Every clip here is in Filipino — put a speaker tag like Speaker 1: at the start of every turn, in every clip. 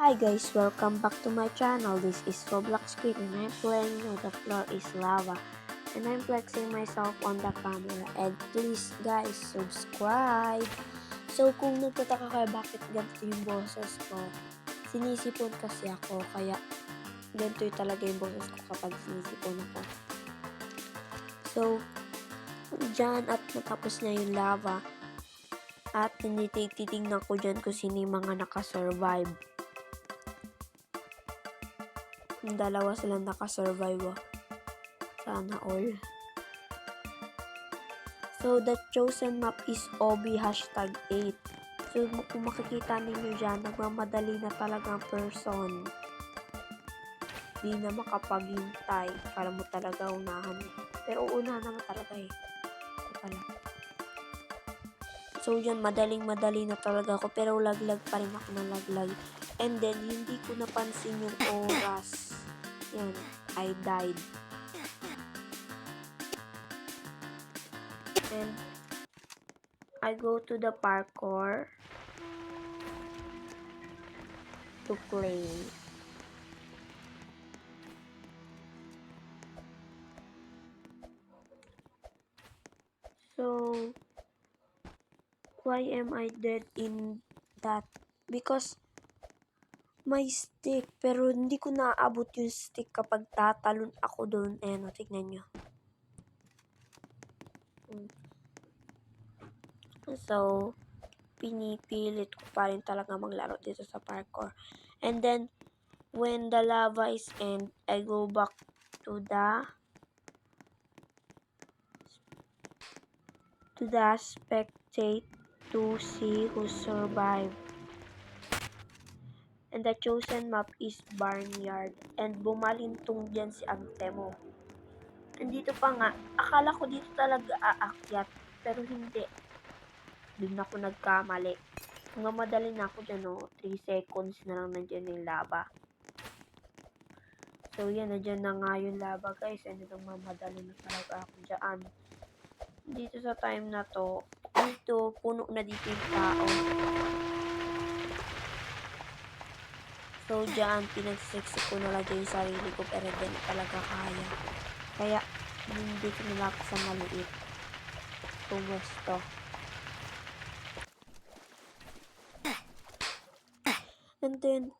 Speaker 1: Hi guys, welcome back to my channel. This is Roblox Squid and I'm playing The Floor is Lava. And I'm flexing myself on the camera. And please guys, subscribe! So kung nagtataka kayo bakit ganito yung boses ko, sinisipon kasi ako. Kaya ganito yung talaga yung boses ko kapag sinisipon ako. So, dyan at natapos na yung lava. At titingnan ko dyan kung sino yung mga nakasurvive. Dalawa silang nakasurvive. Sana all. So, the chosen map is OB #8. So, kung makikita ninyo dyan, nagmamadali na talaga ang person. Di na makapaghintay. Para mo talaga unahan. Pero unahan naman talaga eh. Ito pala. So, yan, madaling-madali na talaga ako. Pero laglag pa rin ako ng laglag. And then, hindi ko napansin yung oras. Yan, I died. And I go to the parkour to play. So, why am I dead in that? Because may stick, pero hindi ko naaabot yung stick kapag tatalon ako doon. Ayan, tignan nyo. So, pinipilit ko pa rin talaga maglaro dito sa parkour. And then, when the lava is end, I go back to the spectate to see who survived. And the chosen map is Barnyard. And bumalintong dyan si Antemo. And dito pa nga, akala ko dito talaga aakyat. Pero hindi. Doon ako nagkamali. Mamadali na ako dyan, no? 3 seconds na lang nandiyan yung lava. So, yan, nandiyan na nga yung lava, guys. And mamadali na talaga ako dyan. Dito sa time na to, dito, puno na dito yung tao. So, dyan, pinagsiksik ko na lang yung sarili ko, pero hindi na talaga kaya. Kaya, hindi ko nila ako sa maliit. Pumusto. And then,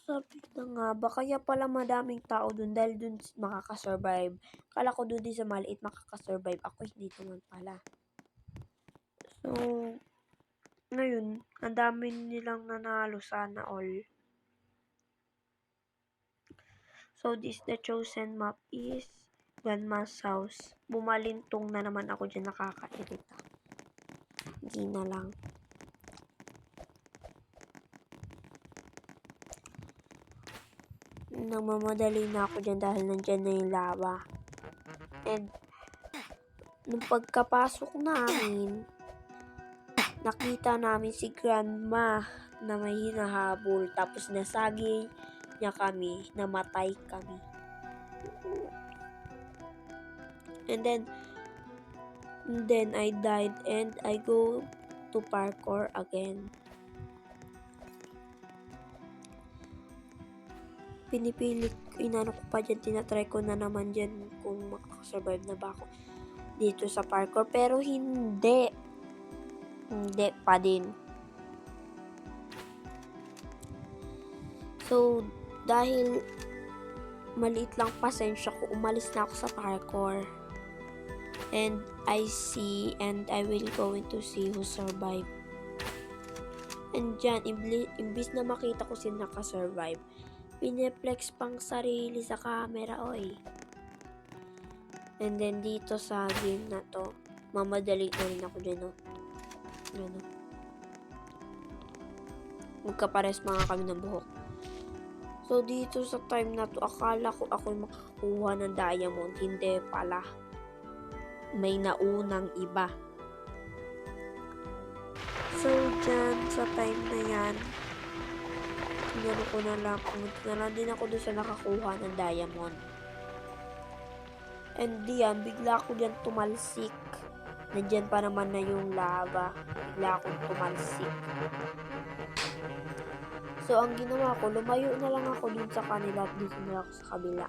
Speaker 1: sabi na nga ba, kaya pala madaming tao dun dahil dun makakasurvive. Kala ko dun din sa maliit makakasurvive. Ako hindi naman pala. So, ngayon, ang dami nilang nanalo sana all. So, this the chosen map is Grandma's house. Bumalintong na naman ako dyan, nakakairita. Hindi na lang. Nagmamadali na ako dyan dahil nandyan na yung lava. And, nung pagkapasok namin, nakita namin si Grandma na may hinahabol. Tapos nasagi niya kami, namatay kami. And then I died and I go to parkour again. Pinipilit ko, inano ko pa dyan, tinatry ko na naman dyan kung makakasurvive na ba ako dito sa parkour. Pero hindi. Hindi pa din. So, dahil maliit lang pasensya ko, umalis na ako sa parkour. And I see and I will going to see who survive. And dyan, imbis na makita ko sino nakasurvive, pineplex pang sarili sa camera, oy. And then dito sa game na to, mamadali na rin ako dyan, no? Ano? Magkapares mga kami ng buhok. So, dito sa time na to, akala ko ako'y makakuha ng diamond. Hindi pala. May naunang iba. So, dyan, sa time na yan, tinano ko na lang, pumunta na lang din ako doon sa nakakuha ng diamond. And diyan, bigla ako dyan tumalsik. Nandyan pa naman na yung lava. Bigla akong tumalsik. So, ang ginawa ko, lumayo na lang ako dun sa kanila at dito na ako sa kabila.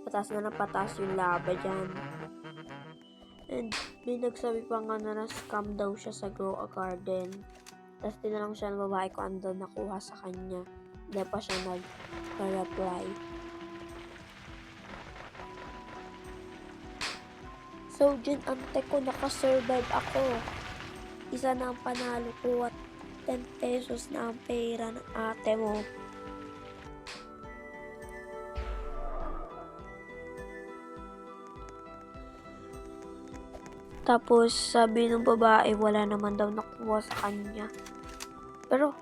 Speaker 1: Pataas na ng pataas yung lava dyan. And may nagsabi pa nga na na-scam daw siya sa Grow a Garden. Tapos tinanong siya ng babae ko ano daw nakuha sa kanya. Hindi pa siya nag-reply. So, dyan ante ko, nakasurvive ako. Isa na ang panalo ko at 10 pesos na ang pera ng ate mo. Tapos, sabi ng babae, wala naman daw nakuha sa kanya. Pero,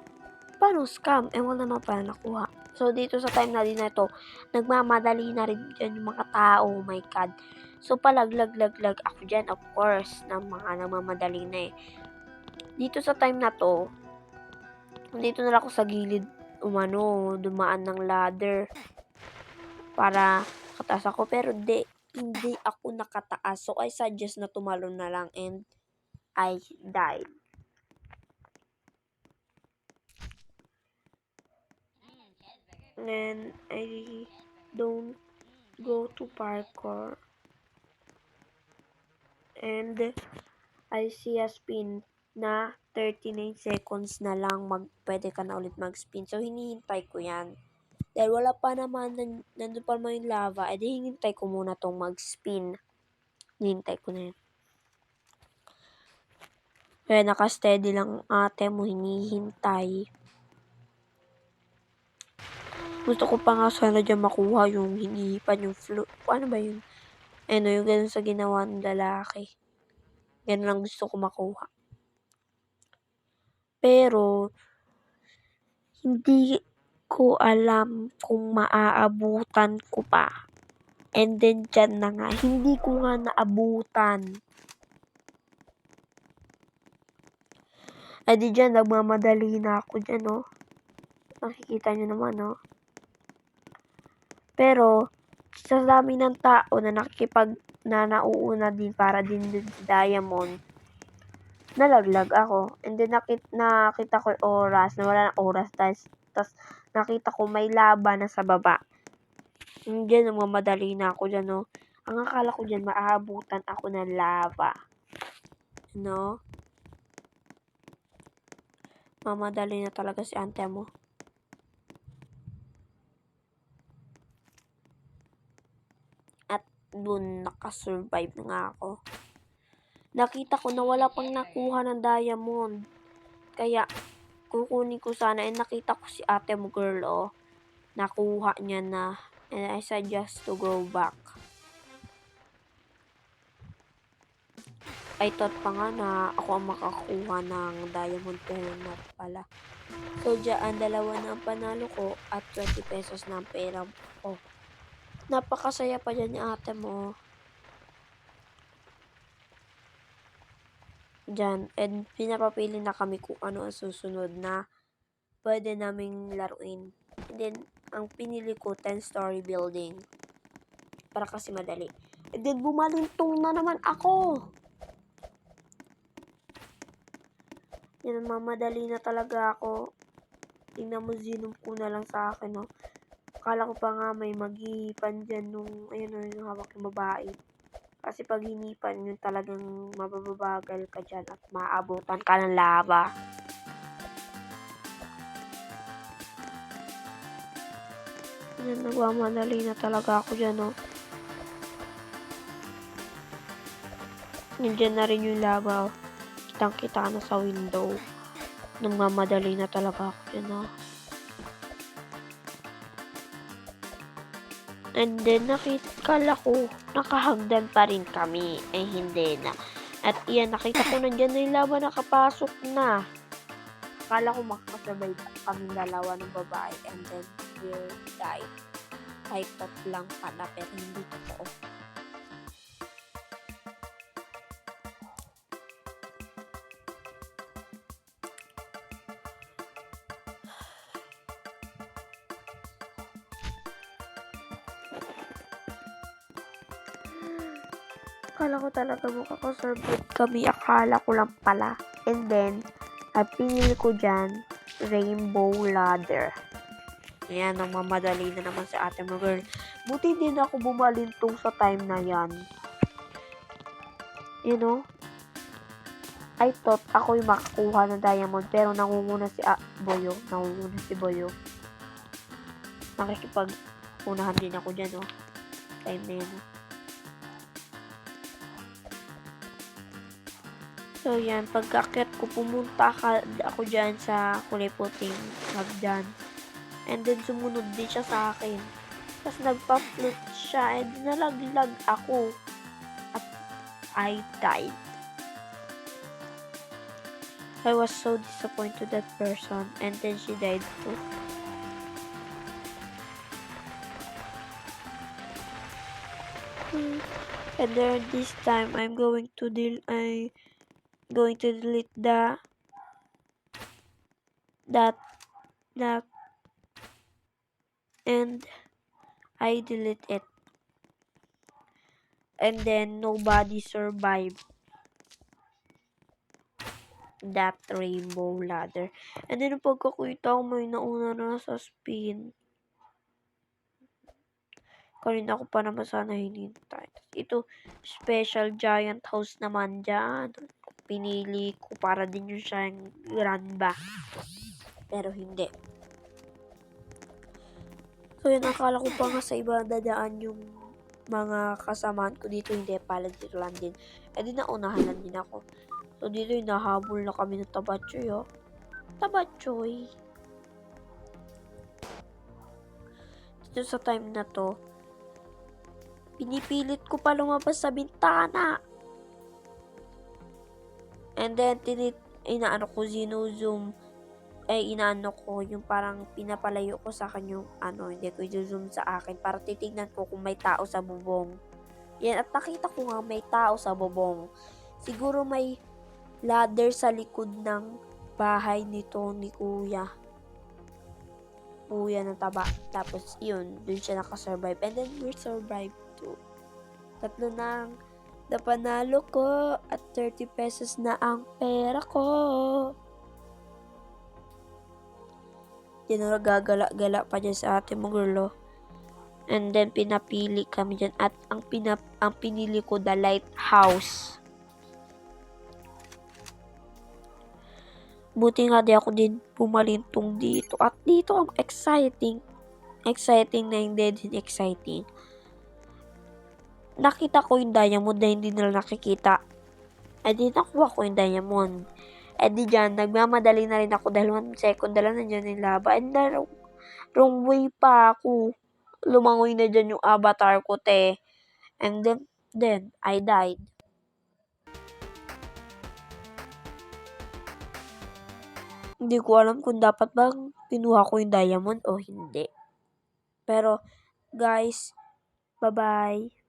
Speaker 1: paano scam? Wala naman pala nakuha. So, dito sa time na din na ito, nagmamadali na rin dyan yung mga tao. Oh my God. So, palaglag ako dyan, of course, na mga nagmamadali na eh. Dito sa time na to, dito na lang ako sa gilid, dumaan ng ladder. Para kataas ako. Pero, hindi ako nakataas. So, I suggest na tumalon na lang and I died. And I don't go to parkour. And I see a spin na 39 seconds na lang pwede ka na ulit mag-spin. So, hinihintay ko yan. Dahil wala pa naman, nandun pa naman yung lava, edi hinihintay ko muna tong mag-spin. Hinihintay ko na yan. Kaya naka-steady lang ate mo, hinihintay. Gusto ko pa nga sana dyan makuha yung hinihipan, yung float. Paano ba yun? Yung ganun sa ginawa ng lalaki. Ganun lang gusto ko makuha. Pero, hindi ko alam kung maaabutan ko pa. And then, dyan na nga. Hindi ko nga naabutan. Ay di dyan, nagmamadali na ako dyan, no? Nakikita nyo naman, no? Pero, sa dami ng tao na nauuna din para din sa diamond, nalaglag ako. And then, nakita ko yung oras, na wala ng oras. Tapos, nakita ko may laba na sa baba. Diyan, nagmamadali na ako dyan, no? Ang akala ko dyan, maaabutan ako ng lava. No? Mamadali na talaga si ante mo. At dun, nakasurvive na nga ako. Nakita ko na wala pang nakuha ng diamond. Kaya, kukunin ko sana. And nakita ko si ate mo girl, oh. Nakuha niya na. And I suggest to go back. I thought pa nga na ako ang makakuha ng diamond, pero not pala. So, dyan, dalawa na ang panalo ko at 20 pesos na ang pera ko. Napakasaya pa dyan ni ate mo. Dyan, and pinapapili na kami kung ano ang susunod na pwede naming laruin. And then, ang pinili ko, 10-story building. Para kasi madali. And then, bumalintong na naman ako. Yan, mamadali na talaga ako. Tingnan mo, zinom ko na lang sa akin, no. Akala ko pa nga may maghihipan dyan nung, yung hawak ng babae. Kasi pag hinipan, yun talagang mababagal ka dyan at maabutan ka ng lava. Yan, nagmamadali na talaga ako dyan, no. Nandiyan na rin yung lava, oh. Kitang-kita na sa window. Nagmamadali na talaga ako dyan, no. And then, kala ko, nakahagdan pa rin kami. Hindi na. At iyan, nakita ko nandiyan na yung lava, nakapasok na. Akala ko makakasabay kami dalawa ng babae. And then, we'll die. I thought lang pala, pero hindi totoo. Akala ko talaga makakasurvive kami. Akala ko lang pala. And then, At pinili ko dyan, rainbow ladder. Ayan, nagmamadali na naman sa ate mo girl. Buti din ako bumalintong sa time na yan. You know, I thought ako yung makakuha ng diamond, pero nangunguna si Boyo. Nangunguna si Boyo. Nakikipag-unahan din ako dyan, oh. Time na yan, oh. So, yan. Pagkakit ko, pumunta ako dyan sa kulay puting hagdan. And then, sumunod din siya sa akin. Tapos, nagpa-flip siya. And nalaglag ako. At I died. I was so disappointed that person. And then, she died too. And then, this time, I'm going to delete that and I delete it. And then nobody survived that rainbow ladder. And then pagkakita ko may nauna na sa spin. Kanina ko pa naman sana hinintay. Ito, special giant house naman dyan. Pinili ko para din yung siyang Granba. Pero hindi. So yun, akala ko pa nga sa iba dadaan yung mga kasamaan ko dito. Hindi, pala dito lang din. Eh di naunahan lang din ako. So dito yung nahabol na kami ng Tabatchoy, oh. Tabatchoy. Dito sa time na to, pinipilit ko pa lumabas sa bintana. And then, inaano ko, zino-zoom. Inaano ko, yung parang pinapalayo ko sa kanyang, hindi ko i-zoom sa akin para titignan ko kung may tao sa bubong. Yan, at nakita ko nga may tao sa bubong. Siguro may ladder sa likod ng bahay nito ni Kuya. Kuya ng taba. Tapos, yun, dun siya nakasurvive. And then, we survived too. 3 nang napanalo ko at 30 pesos na ang pera ko. Yan, nagagala-gala pa dyan sa ate mo, girl, oh. And then, pinapili kami dyan. At ang pinili ko, the lighthouse. Buti nga di ako din pumalintong dito. At dito ang exciting. Exciting na hindi din exciting. Nakita ko yung diamond na hindi nila nakikita. Eh di nakuha ko yung diamond. Eh di dyan, nagmamadali na rin ako dahil 1 second na lang nandiyan yung lava. And then, wrong way pa ako. Lumangoy na dyan yung avatar ko, te. And then I died. Hindi ko alam kung dapat bang pinuha ko yung diamond o hindi. Pero, guys, bye-bye.